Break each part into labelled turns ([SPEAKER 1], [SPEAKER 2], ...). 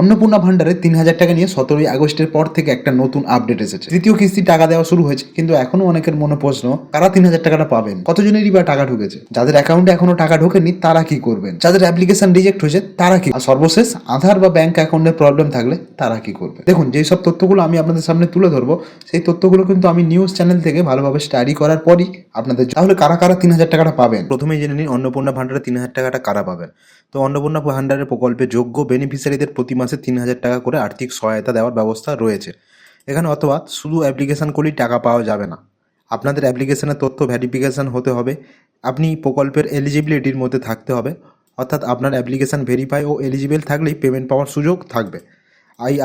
[SPEAKER 1] অন্নপূর্ণা ভান্ডারে ৩,০০০ টাকা নিয়ে ১৭ই আগস্টের পর থেকে একটা নতুন আপডেট এসেছে। তৃতীয় কিস্তি টাকা দেওয়া শুরু হয়েছে, কিন্তু এখনো অনেকের মনে প্রশ্ন, কারা ৩,০০০ টাকাটা পাবেন? কতজনেরই বা টাকা ঢুকেছে? যাদের অ্যাকাউন্টে এখনো টাকা ঢোকেনি তারা কি করবেন? যাদের অ্যাপ্লিকেশন রিজেক্ট হয়েছে তারা কি? আর সর্বশেষ আধার বা ব্যাংক অ্যাকাউন্টের প্রবলেম থাকলে তারা কি করবে? দেখুন, যেই সব তথ্যগুলো আমি আপনাদের সামনে তুলে ধরবো, সেই তথ্যগুলো কিন্তু আমি নিউজ চ্যানেল থেকে ভালোভাবে স্টাডি করার পরই আপনাদের। তাহলে কারা কারা ৩,০০০ টাকাটা পাবেন? প্রথমেই জেনে নিন অন্নপূর্ণা ভান্ডারে ৩,০০০ টাকাটা কারা পাবেন। তো অন্নপূর্ণা ভান্ডারের প্রকল্পে যোগ্য বেনিফিশিয়ারিদের প্রতি মাসে ৩,০০০ টাকা করে আর্থিক সহায়তা দেওয়ার ব্যবস্থা রয়েছে এখানে। অথবা শুধু অ্যাপ্লিকেশন করলেই টাকা পাওয়া যাবে না, আপনাদের অ্যাপ্লিকেশনের তথ্য ভেরিফিকেশান হতে হবে, আপনি প্রকল্পের এলিজিবিলিটির মধ্যে থাকতে হবে, অর্থাৎ আপনার অ্যাপ্লিকেশান ভেরিফাই ও এলিজিবল থাকলেই পেমেন্ট পাওয়ার সুযোগ থাকবে।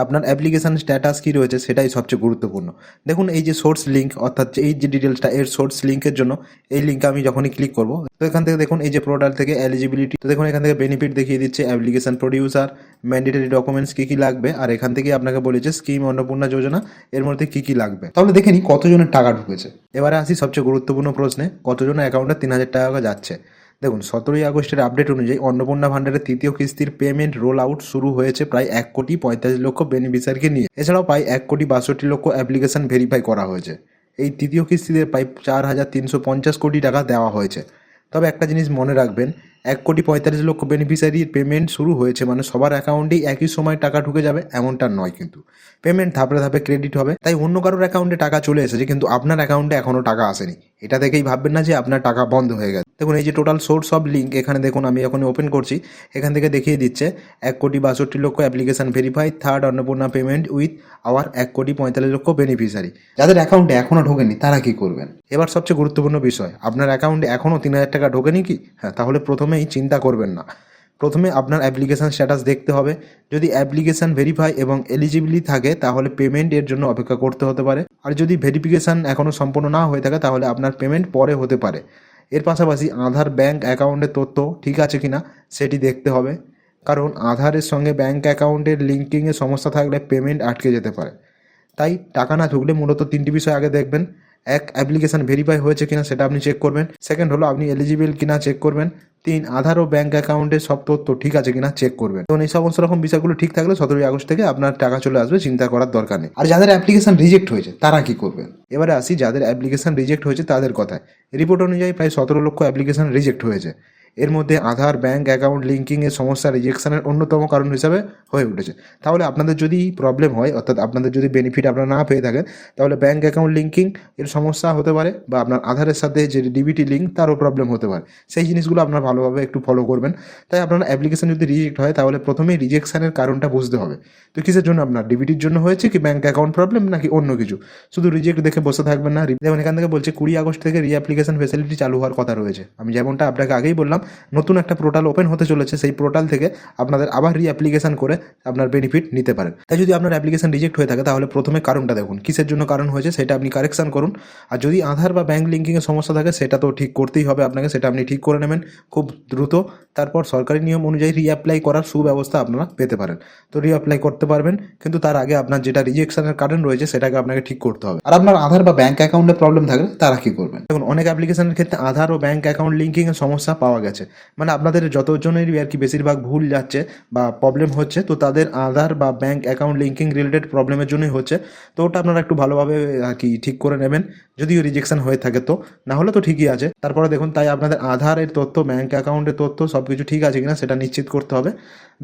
[SPEAKER 1] আপনার অ্যাপ্লিকেশান স্ট্যাটাস কী রয়েছে সেটাই সবচেয়ে গুরুত্বপূর্ণ। দেখুন, এই যে সোর্স লিঙ্ক, অর্থাৎ এই যে ডিটেলসটা, এর সোর্স লিঙ্কের জন্য এই লিঙ্কে আমি যখনই ক্লিক করব, তো এখান থেকে দেখুন এই যে পোর্টাল থেকে এলিজিবিলিটি, তো দেখুন এখান থেকে বেনিফিট দেখিয়ে দিচ্ছে, অ্যাপ্লিকেশন প্রডিউসার, ম্যান্ডেটরি ডকুমেন্টস কী কী লাগবে, আর এখান থেকে আপনাকে বলেছে স্কিম অন্নপূর্ণা যোজনা, এর মধ্যে কী কী লাগবে। তাহলে দেখে নিই কতজনের টাকা ঢুকেছে। এবারে আসি সবচেয়ে গুরুত্বপূর্ণ প্রশ্নে, কতজনের অ্যাকাউন্টে ৩,০০০ টাকা যাচ্ছে। দেখুন, ১৭ই আগস্টের আপডেট অনুযায়ী অন্নপূর্ণা ভান্ডারের তৃতীয় কিস্তির পেমেন্ট রোল আউট শুরু হয়েছে প্রায় ১,৪৫,০০,০০০ বেনিফিশিয়ারিকে নিয়ে। এছাড়াও প্রায় ১,৬২,০০,০০০ অ্যাপ্লিকেশন ভেরিফাই করা হয়েছে। এই তৃতীয় কিস্তিতে প্রায় ৪,৩৫০ কোটি টাকা দেওয়া হয়েছে। তবে একটা জিনিস মনে রাখবেন, ১,৪৫,০০,০০০ বেনিফিশিয়ারির পেমেন্ট শুরু হয়েছে মানে সবার অ্যাকাউন্টেই একই সময় টাকা ঢুকে যাবে এমনটা নয়, কিন্তু পেমেন্ট ধাপে ধাপে ক্রেডিট হবে। তাই অন্য কারোর অ্যাকাউন্টে টাকা চলে এসেছে কিন্তু আপনার অ্যাকাউন্টে এখনও টাকা আসেনি, এটা দেখেই ভাববেন না যে আপনার টাকা বন্ধ হয়ে গেছে। দেখুন, এই যে টোটাল সোর্স অফ লিঙ্ক, এখানে দেখুন আমি এখন ওপেন করছি, এখান থেকে দেখিয়ে দিচ্ছে ১,৬২,০০,০০০ application verify, third Annapurna payment with our ১,৪৫,০০,০০০ beneficiary. যাদের অ্যাকাউন্টে এখনও ঢোকেনি তারা কি করবেন? এবার সবচেয়ে গুরুত্বপূর্ণ বিষয়, আপনার অ্যাকাউন্টে এখনও ৩,০০০ টাকা ঢোকেনি কি? হ্যাঁ, তাহলে প্রথমেই চিন্তা করবেন না। প্রথমে আপনার অ্যাপ্লিকেশান স্ট্যাটাস দেখতে হবে। যদি অ্যাপ্লিকেশান ভেরিফাই এবং এলিজিবিলিটি থাকে তাহলে পেমেন্ট এর জন্য অপেক্ষা করতে হতে পারে। আর যদি ভেরিফিকেশান এখনও সম্পূর্ণ না হয়ে থাকে তাহলে আপনার পেমেন্ট পরে হতে পারে। এর পাশাপাশি আধার ব্যাঙ্ক অ্যাকাউন্টের তথ্য ঠিক আছে কিনা সেটি দেখতে হবে, কারণ আধারের সঙ্গে ব্যাঙ্ক অ্যাকাউন্টের লিঙ্কিংয়ে সমস্যা থাকলে পেমেন্ট আটকে যেতে পারে। তাই টাকা না ঢুকলে মূলত ৩টি বিষয় আগে দেখবেন। এক, অ্যাপ্লিকেশান ভেরিফাই হয়েছে কিনা সেটা আপনি চেক করবেন। সেকেন্ড হলো আপনি এলিজিবল কিনা চেক করবেন। ৩, আধার ও ব্যাঙ্ক অ্যাকাউন্টের সব তথ্য ঠিক আছে কিনা চেক করবেন। এবং এই সমস্ত রকম বিষয়গুলো ঠিক থাকলে ১৭ই আগস্ট থেকে আপনার টাকা চলে আসবে, চিন্তা করার দরকার নেই। আর যাদের অ্যাপ্লিকেশান রিজেক্ট হয়েছে তারা কি করবেন? এবারে আসি যাদের অ্যাপ্লিকেশান রিজেক্ট হয়েছে তাদের কথায়। রিপোর্ট অনুযায়ী প্রায় ১৭ লক্ষ অ্যাপ্লিকেশান রিজেক্ট হয়েছে। এর মধ্যে আধার ব্যাঙ্ক অ্যাকাউন্ট লিঙ্কিংয়ের সমস্যা রিজেকশনের অন্যতম কারণ হিসাবে হয়ে উঠেছে। তাহলে আপনাদের যদি প্রবলেম হয়, অর্থাৎ আপনাদের যদি বেনিফিট আপনারা না পেয়ে থাকেন, তাহলে ব্যাঙ্ক অ্যাকাউন্ট লিঙ্কিং এর সমস্যা হতে পারে, বা আপনার আধারের সাথে যে ডিবিটি লিঙ্ক তারও প্রবলেম হতে পারে। সেই জিনিসগুলো আপনারা ভালোভাবে একটু ফলো করবেন। তাই আপনার অ্যাপ্লিকেশন যদি রিজেক্ট হয় তাহলে প্রথমেই রিজেকশনের কারণটা বুঝতে হবে। তো কিসের জন্য আপনার ডিবিটির জন্য হয়েছে, কি ব্যাঙ্ক অ্যাকাউন্ট প্রবলেম, নাকি অন্য কিছু? শুধু রিজেক্ট দেখে বসে থাকবেন না। যেমন এখান থেকে বলছে ২০ আগস্ট থেকে রিঅ্যাপ্লিকেশন ফেসিলিটি চালু হওয়ার কথা রয়েছে। আমি যেমনটা আপনাকে আগেই বললাম, নতুন একটা পোর্টাল ওপেন হতে চলেছে, সেই পোর্টাল থেকে আপনাদের আবার রিঅ্যাপ্লিকেশন করে আপনার বেনিফিট নিতে পারেন। তাই যদি আপনার অ্যাপ্লিকেশন রিজেক্ট হয়ে থাকে তাহলে প্রথমে কারণটা দেখুন, কিসের জন্য কারণ হয়েছে সেটা আপনি কারেকশন করুন। আর যদি আধার বা ব্যাঙ্ক লিঙ্কিংয়ের সমস্যা থাকে সেটা তো ঠিক করতেই হবে আপনাকে, সেটা আপনি ঠিক করে নেবেন খুব দ্রুত। তারপর সরকারি নিয়ম অনুযায়ী রিঅ্যাপ্লাই করার সুব্যবস্থা আপনারা পেতে পারেন। তো রিঅ্যাপ্লাই করতে পারবেন, কিন্তু তার আগে আপনার যেটা রিজেকশনের কারণ রয়েছে সেটাকে আপনাকে ঠিক করতে হবে। আর আপনার আধার বা ব্যাঙ্ক অ্যাকাউন্টে প্রবলেম থাকলে তারা কি করবেন? দেখুন, অনেক অ্যাপ্লিকেশনের ক্ষেত্রে আধার ও ব্যাঙ্ক অ্যাকাউন্ট লিঙ্কিংয়ের সমস্যা পাওয়া গেছে, মানে আপনাদের যতজনেরই আর কি বেশিরভাগ ভুল যাচ্ছে বা প্রবলেম হচ্ছে, তো তাদের আধার বা ব্যাঙ্ক অ্যাকাউন্ট লিঙ্কিং রিলেটেড প্রবলেমের জন্যই হচ্ছে। তো ওটা আপনারা একটু ভালোভাবে আর কি ঠিক করে নেবেন, যদিও রিজেকশন হয়ে থাকে। তো না হলে তো ঠিকই আছে। তারপরে দেখুন, তাই আপনাদের আধারের তথ্য, ব্যাঙ্ক অ্যাকাউন্টের তথ্য সব কিছু ঠিক আছে কিনা সেটা নিশ্চিত করতে হবে।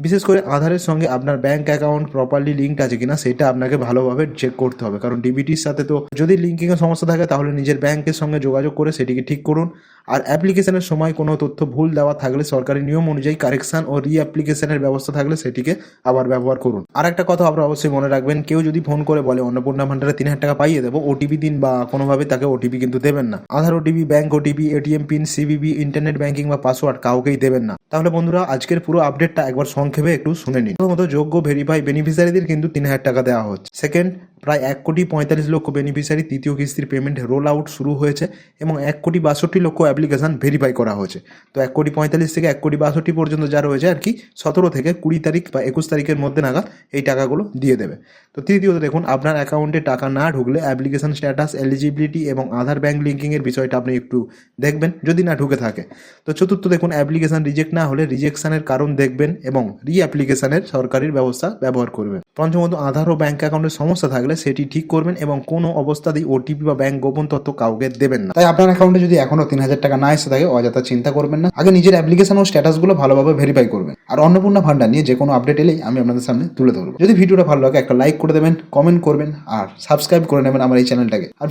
[SPEAKER 1] বিশেষ করে আধারের সঙ্গে আপনার ব্যাঙ্ক অ্যাকাউন্ট প্রপারলি লিঙ্কড আছে কিনা সেটা আপনাকে ভালোভাবে চেক করতে হবে, কারণ ডিবিটির সাথে তো যদি লিঙ্কিংয়ের সমস্যা থাকে তাহলে নিজের ব্যাঙ্কের সঙ্গে যোগাযোগ করে সেটিকে ঠিক করুন। আর অ্যাপ্লিকেশনের সময় কোনো তথ্য ভুল দেওয়া থাকলে সরকারি নিয়ম অনুযায়ী কারেকশন ও রিঅ্যাপ্লিকেশনের ব্যবস্থা থাকলে সেটিকে আবার ব্যবহার করুন। আর একটা কথা আপনারা অবশ্যই মনে রাখবেন, কেউ যদি ফোন করে বলে অন্নপূর্ণা ভান্ডারে ৩,০০০ টাকা পাইয়ে দেবো, ওটিপি দিন বা কোনোভাবে তাকে ওটিপি কিন্তু দেবেন না। Aadhaar OTP, bank OTP, ATM PIN, CVV, internet banking বা পাসওয়ার্ড কাউকেই দেবেন না। তাহলে বন্ধুরা, আজকের পুরো আপডেটটা একবার সংক্ষেপে একটু শুনে নিন। প্রথমত, যোগ্য ভেরিফাই বেনিফিশিয়ারিদের কিন্তু ৩,০০০ টাকা দেওয়া হচ্ছে। সেকেন্ড, প্রায় 1,45,00,000 বেনিফিশিয়ারি তৃতীয় কিস্তির পেমেন্ট রোল আউট শুরু হয়েছে এবং 1,62,00,000 অ্যাপ্লিকেশন ভেরিফাই করা হয়েছে। তো 1,45,00,000 থেকে 1,62,00,000 পর্যন্ত যা রয়েছে আর কি 17 থেকে 20 তারিখ বা 21 তারিখের মধ্যে নাগাদ এই টাকাগুলো দিয়ে দেবে। তো তৃতীয়ত দেখুন, আপনার অ্যাকাউন্টে টাকা না ঢুকলে অ্যাপ্লিকেশন স্ট্যাটাস, এলিজিবিলিটি এবং আধার ব্যাঙ্ক লিঙ্কিংয়ের বিষয়টা আপনি একটু দেখবেন যদি না ঢুকে থাকে। তো চতুর্থ দেখুন, অ্যাপ্লিকেশন রিজেক্ট না হলে রিজেকশনের কারণ দেখবেন এবং অ্যাপ্লিকেশনের সরকারির ব্যবস্থা ব্যবহার করবেন। পঞ্চমত, আধার ও ব্যাঙ্ক অ্যাকাউন্টের সমস্যা থাকলে সেটি ঠিক করবেন এবং কোনো অবস্থাতেই ওটিপি বা ব্যাঙ্ক গোপন তথ্য কাউকে দেবেন না। তাই আপনার অ্যাকাউন্টে যদি এখনো 3,000 টাকা না এসে থাকে অযথা চিন্তা করবেন না, আগে নিজের অ্যাপ্লিকেশন ও স্ট্যাটাসগুলো ভালোভাবে ভেরিফাই করবেন। আর অন্নপূর্ণা ভান্ডার নিয়ে যে কোনো আপডেট এলেই আমি আপনাদের সামনে তুলে ধরবো। যদি ভিডিওটা ভালো লাগে একটা লাইক করে দেবেন, কমেন্ট করবেন আর সাবস্ক্রাইব করে নেবেন আমার এই চ্যানেলটাকে। আর